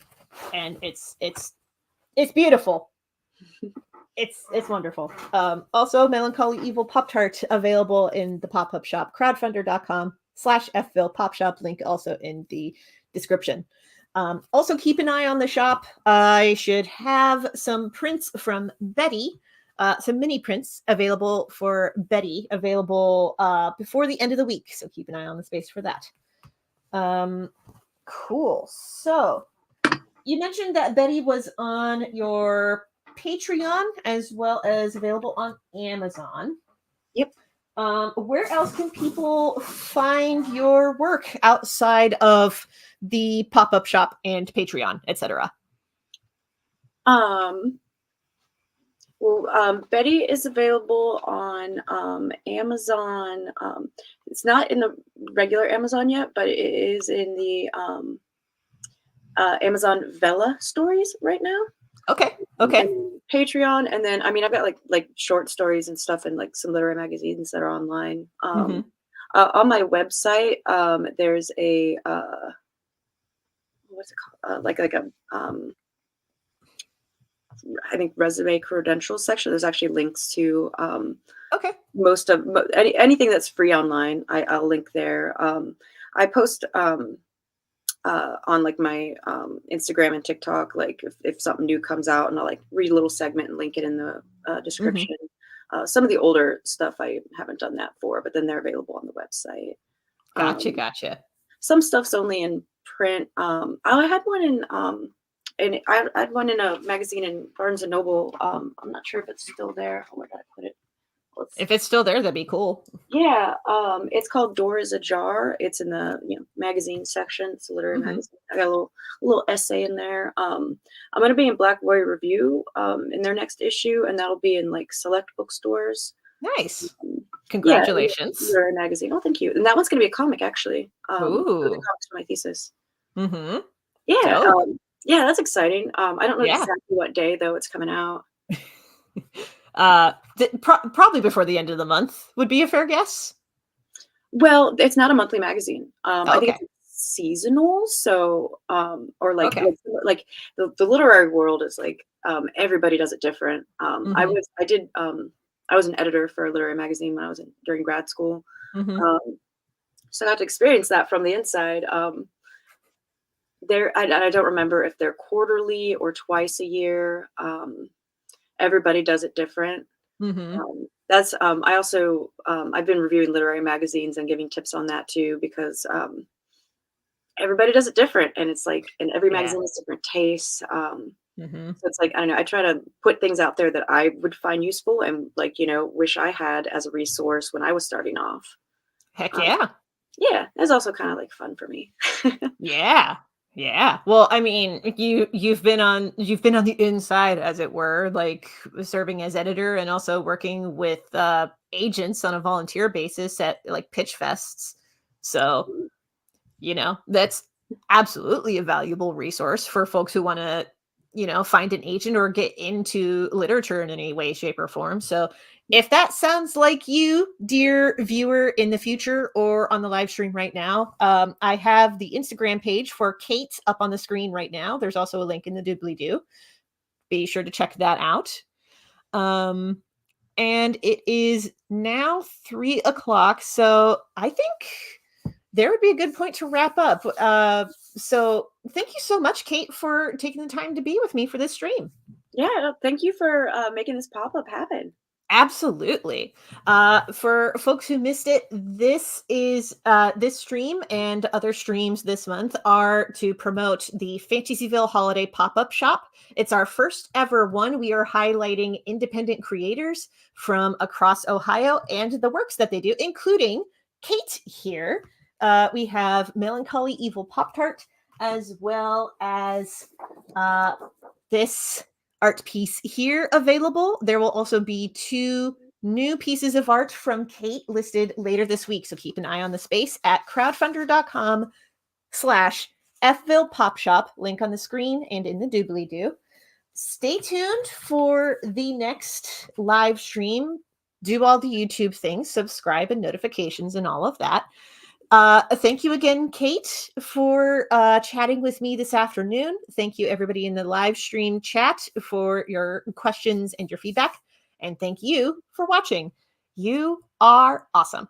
And it's beautiful. It's wonderful. Also, Melancholy Evil Pop-Tart available in the pop-up shop, crowdfunder.com/FVille Pop Shop, link also in the description. Also, keep an eye on the shop. I should have some prints from Betty, some mini prints available for Betty, available before the end of the week. So keep an eye on the space for that. Cool. So you mentioned that Betty was on your Patreon as well as available on Amazon. Yep. Where else can people find your work outside of the pop-up shop and Patreon, etc.? Betty is available on Amazon. It's not in the regular Amazon yet, but it is in the Amazon Vella stories right now. Okay. And Patreon, and then I've got like short stories and stuff in like some literary magazines that are online. On my website, there's a what's it called? I think resume credentials section. There's actually links to most of anything that's free online. I'll link there. I post on like my Instagram and TikTok, like if something new comes out, and I'll like read a little segment and link it in the description. Some of the older stuff I haven't done that for, but then they're available on the website. Gotcha. Some stuff's only in print. I had one in I had one in a magazine in Barnes and Noble. I'm not sure if it's still there. Where did I put it? If it's still there, that'd be cool. Yeah, it's called Door is Ajar. It's in the magazine section. It's a literary magazine. I got a little essay in there. I'm going to be in Black Boy Review in their next issue, and that'll be in like select bookstores. Nice. Congratulations. Yeah, literary magazine. Oh, thank you. And that one's going to be a comic, actually. Ooh. The comics for my thesis. Yeah. Yeah, that's exciting. I don't know exactly what day though it's coming out. Probably before the end of the month would be a fair guess. Well, it's not a monthly magazine. I think Okay. it's seasonal. So, or like Okay. like the literary world is like everybody does it different. Mm-hmm. I was an editor for a literary magazine when I was during grad school. Mm-hmm. So I got to experience that from the inside. I don't remember if they're quarterly or twice a year. Everybody does it different. Mm-hmm. That's I also I've been reviewing literary magazines and giving tips on that too because everybody does it different, and it's like, and every Yeah. magazine has different tastes. Mm-hmm. So it's like, I don't know, I try to put things out there that I would find useful and like, wish I had as a resource when I was starting off. Heck Um, yeah. yeah, that's also kind of like fun for me. Yeah. Yeah. Well, I mean, you've been on the inside, as it were, like serving as editor and also working with agents on a volunteer basis at like pitch fests. So, that's absolutely a valuable resource for folks who want to, find an agent or get into literature in any way, shape, or form. So if that sounds like you, dear viewer, in the future or on the live stream right now, I have the Instagram page for Kate up on the screen right now. There's also a link in the doobly-doo. Be sure to check that out. And it is now 3:00. So I think there would be a good point to wrap up. So thank you so much, Kate, for taking the time to be with me for this stream. Yeah, no, thank you for making this pop-up happen. Absolutely. For folks who missed it, this is this stream and other streams this month are to promote the Fantasyville Holiday Pop-Up Shop. It's our first ever one. We are highlighting independent creators from across Ohio and the works that they do, including Kate here. We have Melancholy Evil Pop-Tart, as well as this art piece here available. There will also be 2 new pieces of art from Kate listed later this week. So keep an eye on the space at crowdfunder.com/FVille Pop Shop, link on the screen and in the doobly-doo. Stay tuned for the next live stream. Do all the YouTube things, subscribe and notifications and all of that. Thank you again, Kate, for chatting with me this afternoon. Thank you, everybody in the live stream chat, for your questions and your feedback. And thank you for watching. You are awesome.